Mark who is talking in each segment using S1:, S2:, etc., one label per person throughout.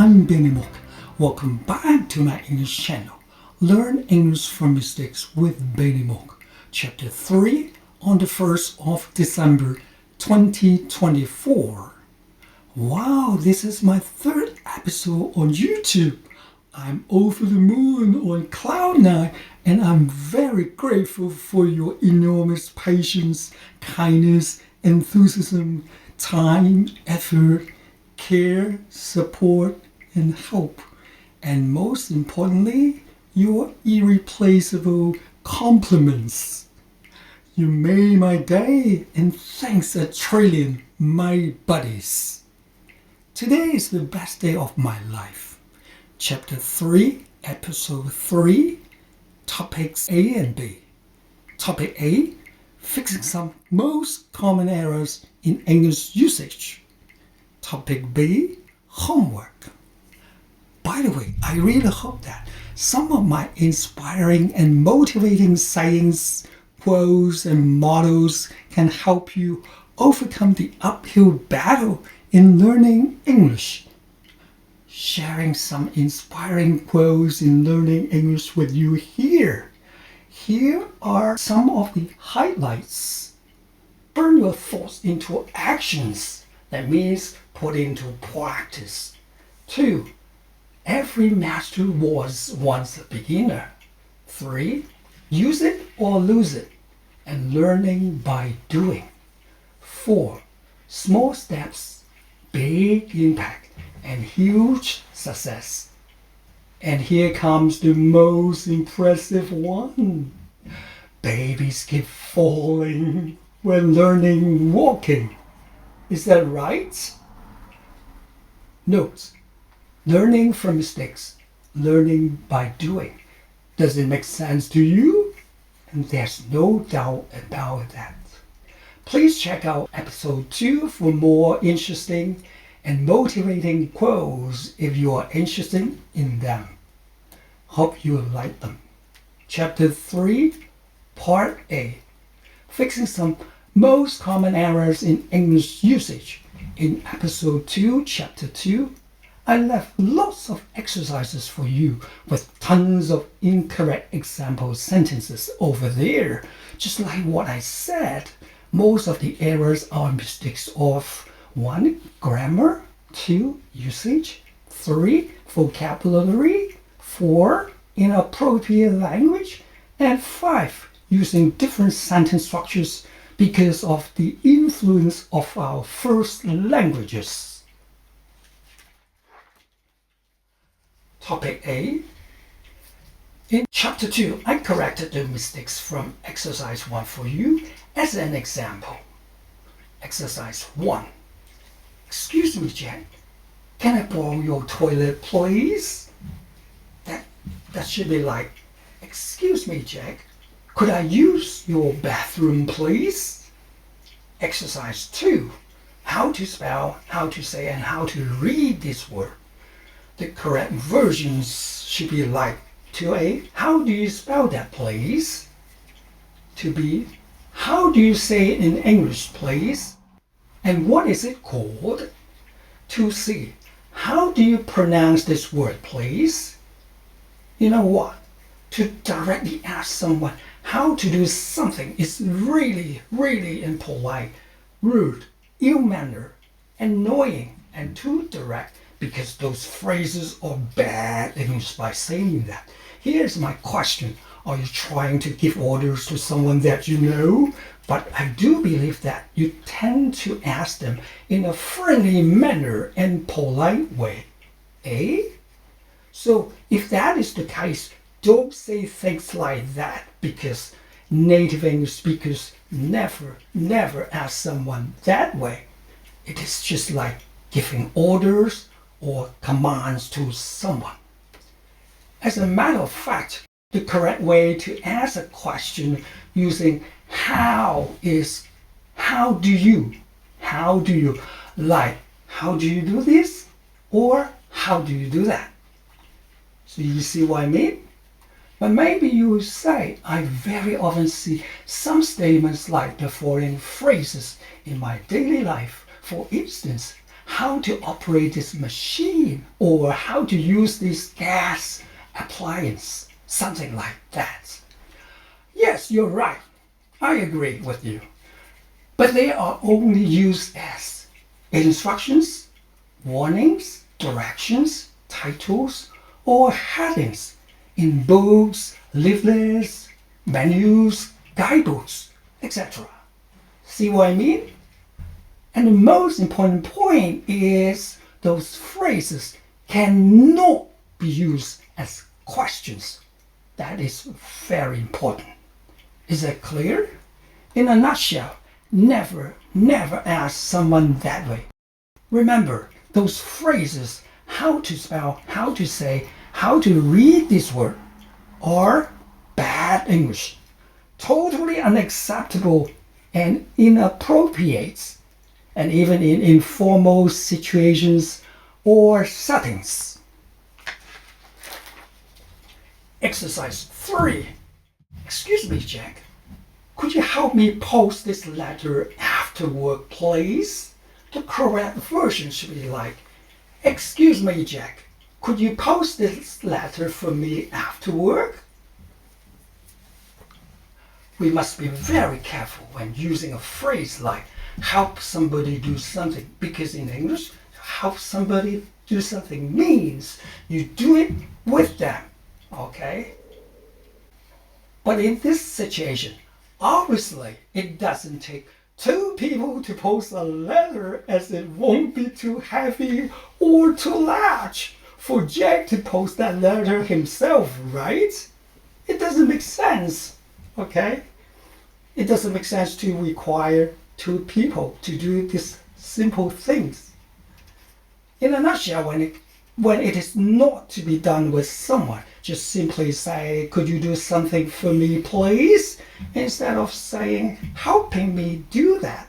S1: I'm Benny Mok. Welcome back to my English channel. Learn English from Mistakes with Benny Mok. Chapter 3 on the 1st of December 2024. Wow, this is my third episode on YouTube. I'm over the moon on cloud nine, and I'm very grateful for your enormous patience, kindness, enthusiasm, time, effort, care, support, and hope. And most importantly, your irreplaceable compliments. You made my day, and thanks a trillion, my buddies. Today is the best day of my life. Chapter 3, Episode 3, Topics A and B. Topic A, fixing some most common errors in English usage. Topic B, homework. By the way, I really hope that some of my inspiring and motivating sayings, quotes, and mottos can help you overcome the uphill battle in learning English. Sharing some inspiring quotes in learning English with you here. Here are some of the highlights. Turn your thoughts into actions. That means put into practice. 2. Every master was once a beginner. 3. Use it or lose it, and learning by doing. 4. Small steps, big impact, and huge success. And here comes the most impressive one. Babies keep falling when learning walking. Is that right? Note, learning from mistakes, learning by doing. Does it make sense to you? And there's no doubt about that. Please check out episode 2 for more interesting and motivating quotes if you are interested in them. Hope you like them. Chapter 3, Part A. Fixing some most common errors in English usage. In episode 2, chapter 2, I left lots of exercises for you with tons of incorrect example sentences over there. Just like what I said, most of the errors are mistakes of 1. Grammar, 2. Usage, 3. Vocabulary, 4. Inappropriate language, and 5. Using different sentence structures because of the influence of our first languages. Topic A. In Chapter 2, I corrected the mistakes from Exercise 1 for you as an example. Exercise 1. Excuse me, Jack. Can I borrow your toilet, please? That should be like, excuse me, Jack. Could I use your bathroom, please? Exercise 2. How to spell, how to say, and how to read this word. The correct versions should be like 2A. How do you spell that, please? 2B. How do you say it in English, please? And what is it called? 2C. How do you pronounce this word, please? You know what? To directly ask someone how to do something is really, really impolite, rude, ill-mannered, annoying, and too direct because those phrases are bad English by saying that. Here's my question. Are you trying to give orders to someone that you know? But I do believe that you tend to ask them in a friendly manner and polite way. Eh? So if that is the case, don't say things like that because native English speakers never ask someone that way. It is just like giving orders or commands to someone. As a matter of fact, the correct way to ask a question using how is how do you, like how do you do this or how do you do that? So you see what I mean? But maybe you will say, I very often see some statements like the following phrases in my daily life. For instance, how to operate this machine or how to use this gas appliance, something like that. Yes, you're right. I agree with you. But they are only used as instructions, warnings, directions, titles, or headings in books, leaflets, menus, guidebooks, etc. See what I mean? And the most important point is those phrases cannot be used as questions. That is very important. Is that clear? In a nutshell, never ask someone that way. Remember, those phrases, how to spell, how to say, how to read this word, are bad English, totally unacceptable and inappropriate, and even in informal situations or settings. Exercise 3. Excuse me, Jack. Could you help me post this letter after work, please? The correct version should be like, excuse me, Jack. Could you post this letter for me after work? We must be very careful when using a phrase like help somebody do something, because in English, help somebody do something means you do it with them, okay? But in this situation, obviously, it doesn't take two people to post a letter, as it won't be too heavy or too large for Jack to post that letter himself, right? It doesn't make sense, okay? It doesn't make sense to require two people to do these simple things. In a nutshell, when it is not to be done with someone, just simply say, could you do something for me, please? Instead of saying, helping me do that.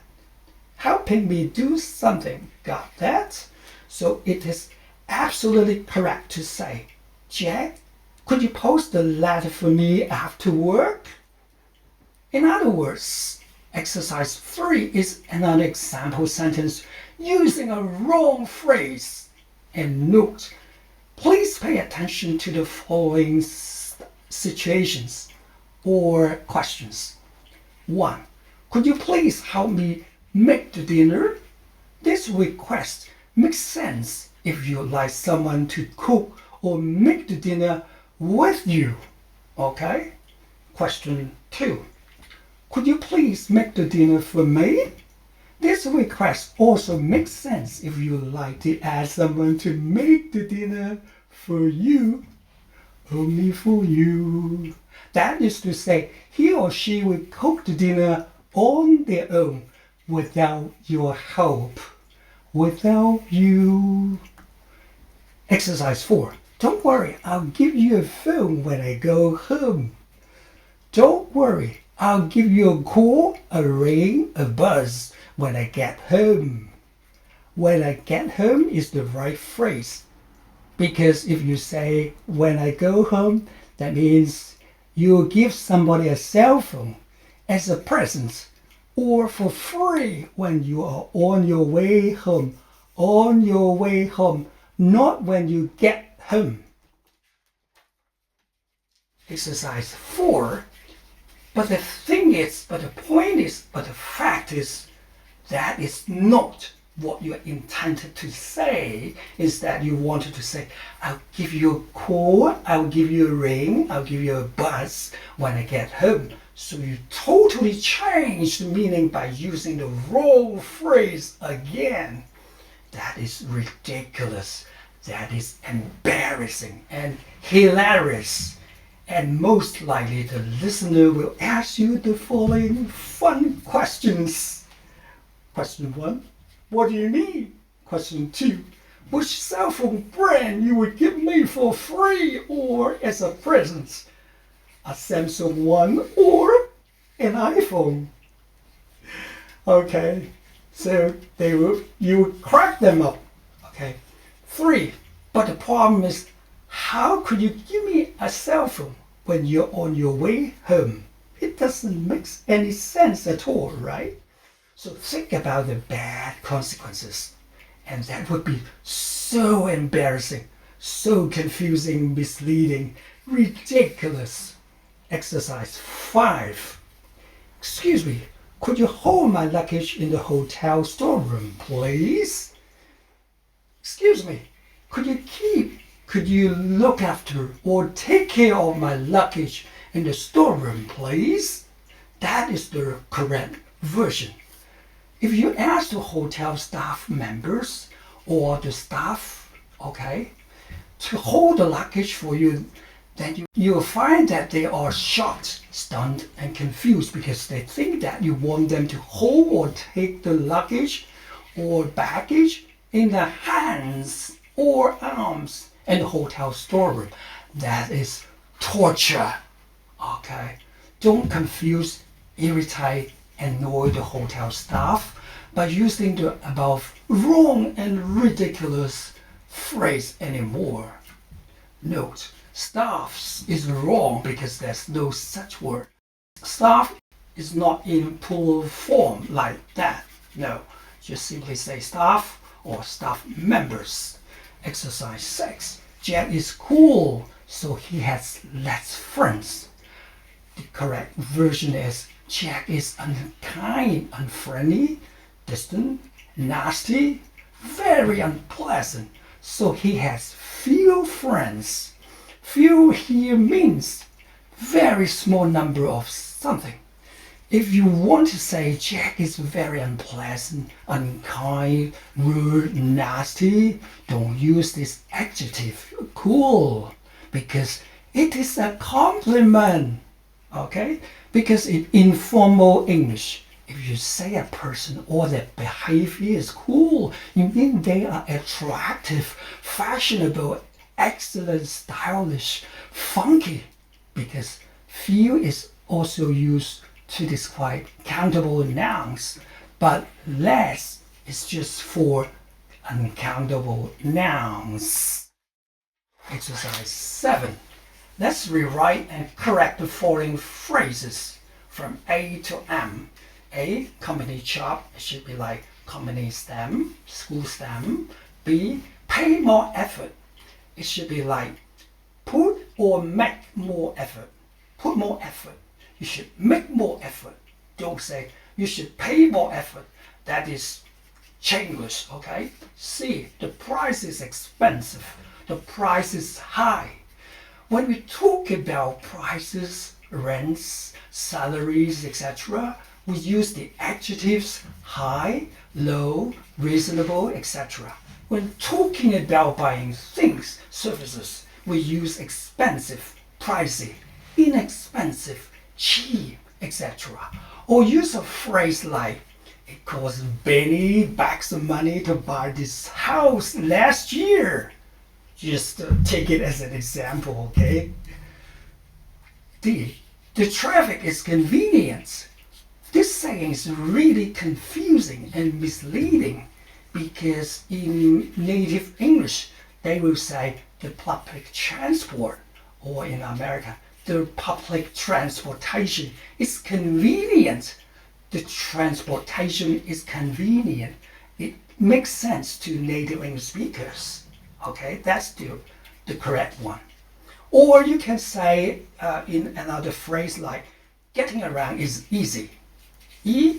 S1: Helping me do something. Got that? So it is absolutely correct to say, Jack, could you post the letter for me after work? In other words, exercise 3 is another example sentence using a wrong phrase. And note, please pay attention to the following situations or questions. 1. Could you please help me make the dinner? This request makes sense if you'd like someone to cook or make the dinner with you. Okay? Question 2. Could you please make the dinner for me? This request also makes sense if you like to ask someone to make the dinner for you, only for you. That is to say, he or she will cook the dinner on their own without your help, without you. Exercise 4. Don't worry, I'll give you a phone when I go home. Don't worry, I'll give you a call, a ring, a buzz when I get home. When I get home is the right phrase. Because if you say when I go home, that means you'll give somebody a cell phone as a present or for free when you are on your way home. On your way home, not when you get home. Exercise 4. But the fact is, that is not what you intended to say. Is that you wanted to say, I'll give you a call, I'll give you a ring, I'll give you a buzz when I get home. So you totally changed the meaning by using the wrong phrase again. That is ridiculous. That is embarrassing and hilarious. And most likely the listener will ask you the following fun questions. Question 1, what do you mean? Question 2, which cell phone brand you would give me for free or as a present? A Samsung one or an iPhone? Okay, so you would crack them up. Okay. 3, but the problem is, how could you give me a cell phone when you're on your way home? It doesn't make any sense at all, right? So think about the bad consequences And that would be so embarrassing, so confusing, misleading, ridiculous. Exercise 5. Excuse me, could you hold my luggage in the hotel storeroom, please? Excuse me, could you look after or take care of my luggage in the storeroom, please? That is the correct version. If you ask the hotel staff members or the staff, okay, to hold the luggage for you, then you'll find that they are shocked, stunned, and confused because they think that you want them to hold or take the luggage or baggage in the hands or arms in the hotel storeroom. That is torture. Okay? Don't confuse, irritate, annoy the hotel staff by using the above wrong and ridiculous phrase anymore. Note, staffs is wrong because there's no such word. Staff is not in plural form like that. No, just simply say staff or staff members. Exercise 6. Jack is cool, so he has less friends. The correct version is Jack is unkind, unfriendly, distant, nasty, very unpleasant, so he has few friends. Few here means very small number of something. If you want to say Jack is very unpleasant, unkind, rude, nasty, don't use this adjective cool because it is a compliment. Okay? Because in informal English, if you say a person or their behavior is cool, you mean they are attractive, fashionable, excellent, stylish, funky. Because few is also used to describe countable nouns, but less is just for uncountable nouns. Exercise 7. Let's rewrite and correct the following phrases from A to M. A, company job, it should be like company STEM, school STEM. B, pay more effort. It should be like put or make more effort. Put more effort. You should make more effort. Don't say you should pay more effort. That is Chinglish, okay? C, the price is expensive. The price is high. When we talk about prices, rents, salaries, etc., we use the adjectives high, low, reasonable, etc. When talking about buying things, services, we use expensive, pricey, inexpensive, cheap, etc. Or use a phrase like, it cost Benny back some money to buy this house last year. Just take it as an example, okay? D, the traffic is convenient. This saying is really confusing and misleading because in native English, they will say the public transport, or in America, the public transportation is convenient. The transportation is convenient. It makes sense to native English speakers. Okay, that's the correct one. Or you can say in another phrase like, getting around is easy. E,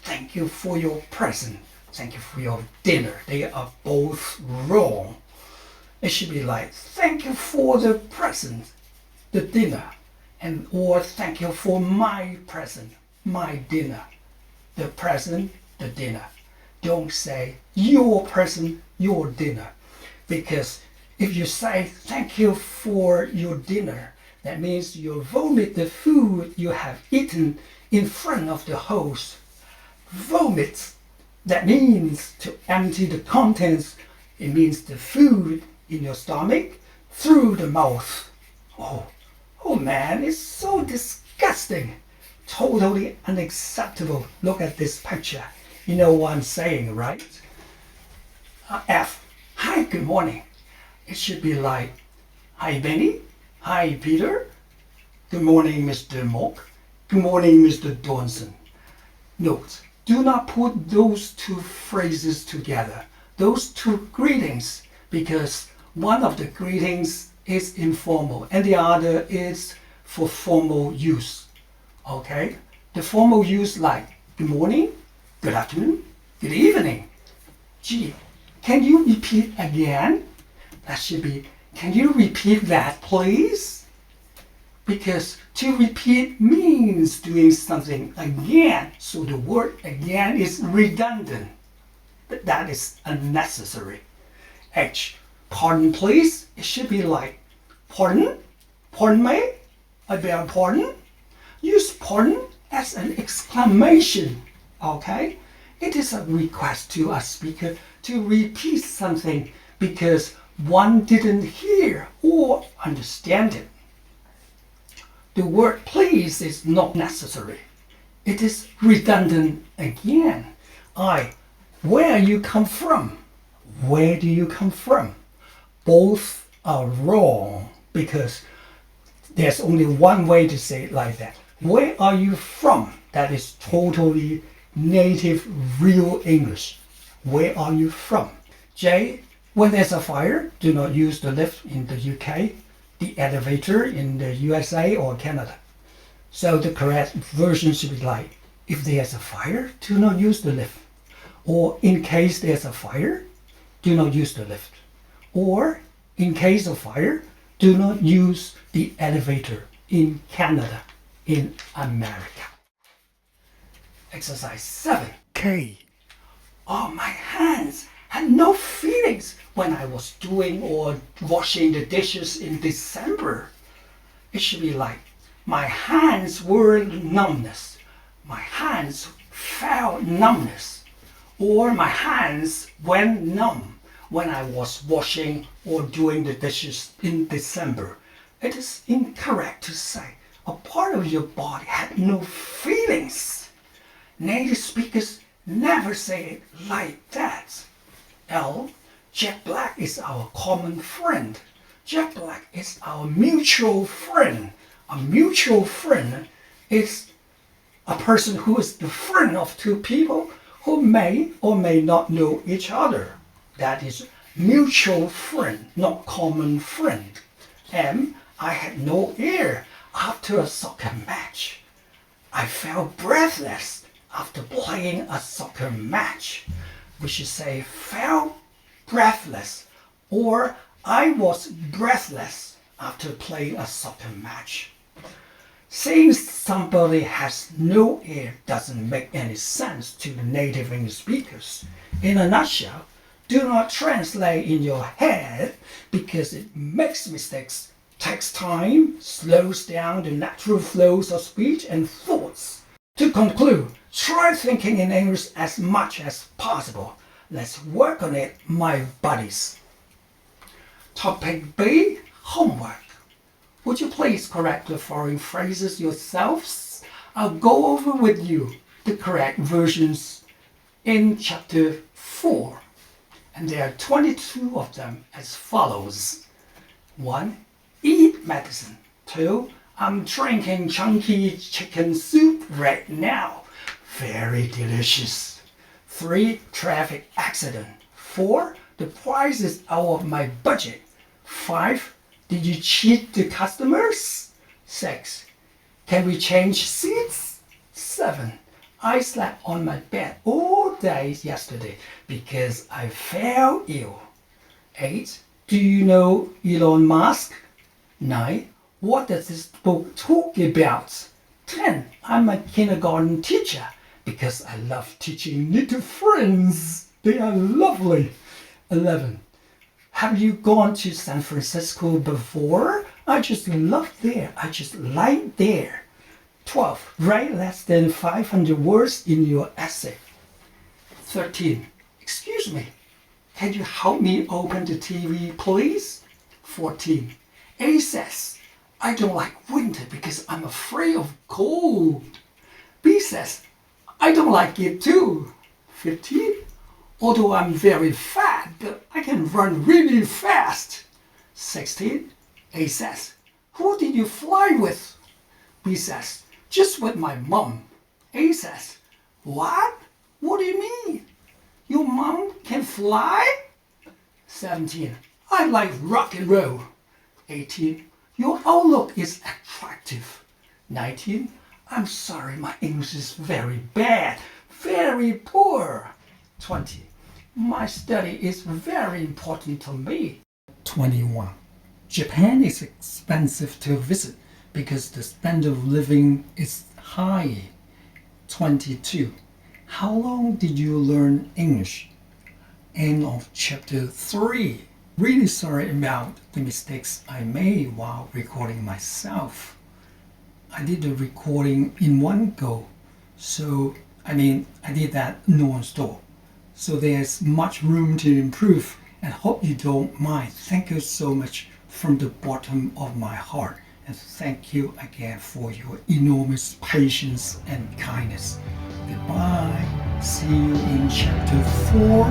S1: thank you for your present. Thank you for your dinner. They are both wrong. It should be like, thank you for the present, the dinner. Or thank you for my present, my dinner. The present, the dinner. Don't say your present, your dinner. Because if you say thank you for your dinner, that means you vomit the food you have eaten in front of the host. Vomit, that means to empty the contents. It means the food in your stomach through the mouth. Oh man, it's so disgusting. Totally unacceptable. Look at this picture. You know what I'm saying, right? F. Hi, good morning. It should be like, hi Benny, hi Peter, good morning Mr. Mok, good morning Mr. Dawson. Note, do not put those two phrases together. those two greetings because one of the greetings is informal and the other is for formal use. Okay? The formal use like good morning, good afternoon, good evening. Gee, can you repeat again? That should be, can you repeat that please? Because to repeat means doing something again, so the word again is redundant. But that is unnecessary. H, pardon please, it should be like, pardon? Pardon me? I beg your pardon? Use pardon as an exclamation, okay? It is a request to a speaker to repeat something because one didn't hear or understand it. The word please is not necessary. It is redundant again. I, where you come from? Where do you come from? Both are wrong because there's only one way to say it like that. Where are you from? That is totally native, real English. Where are you from? J, when there's a fire, do not use the lift in the UK, the elevator in the USA or Canada. So the correct version should be like, if there's a fire, do not use the lift. Or in case there's a fire, do not use the lift. Or in case of fire, do not use the elevator in Canada, in America. Exercise 7. K. Oh, my hands had no feelings when I was doing or washing the dishes in December. It should be like, my hands were numbness. My hands felt numbness. Or my hands went numb when I was washing or doing the dishes in December. It is incorrect to say a part of your body had no feelings. Native speakers never say it like that. L, Jack Black is our common friend. Jack Black is our mutual friend. A mutual friend is a person who is the friend of two people who may or may not know each other. That is mutual friend, not common friend. M, I had no air after a soccer match. I felt breathless after playing a soccer match. We should say felt breathless, or I was breathless after playing a soccer match. Saying somebody has no air doesn't make any sense to native English speakers. In a nutshell, do not translate in your head because it makes mistakes, takes time, slows down the natural flows of speech and thoughts. To conclude, try thinking in English as much as possible. Let's work on it, my buddies. Topic B, homework. Would you please correct the following phrases yourselves? I'll go over with you the correct versions in chapter 4. And there are 22 of them as follows. 1. Eat medicine. 2. I'm drinking chunky chicken soup right now. Very delicious. 3. Traffic accident. 4. The price is out of my budget. 5. Did you cheat the customers? 6. Can we change seats? 7. I slept on my bed all day yesterday because I fell ill. 8. Do you know Elon Musk? 9. What does this book talk about? 10. I'm a kindergarten teacher because I love teaching little friends. They are lovely. 11. Have you gone to San Francisco before? I just love there. I just like there. 12. Write less than 500 words in your essay. 13. Excuse me. Can you help me open the TV, please? 14. A says, I don't like winter because I'm afraid of cold. B says, I don't like it too. 15. Although I'm very fat, but I can run really fast. 16. A says, who did you fly with? B says, just with my mom. A says, what? What do you mean? Your mom can fly? 17. I like rock and roll. 18. Your outlook is attractive. 19. I'm sorry, my English is very bad, very poor. 20. My study is very important to me. 21. Japan is expensive to visit because the standard of living is high. 22. How long did you learn English? End of chapter 3. Really sorry about the mistakes I made while recording myself. I did the recording in one go. I did that non-stop. So there's much room to improve and hope you don't mind. Thank you so much from the bottom of my heart. And thank you again for your enormous patience and kindness. Goodbye. See you in chapter 4.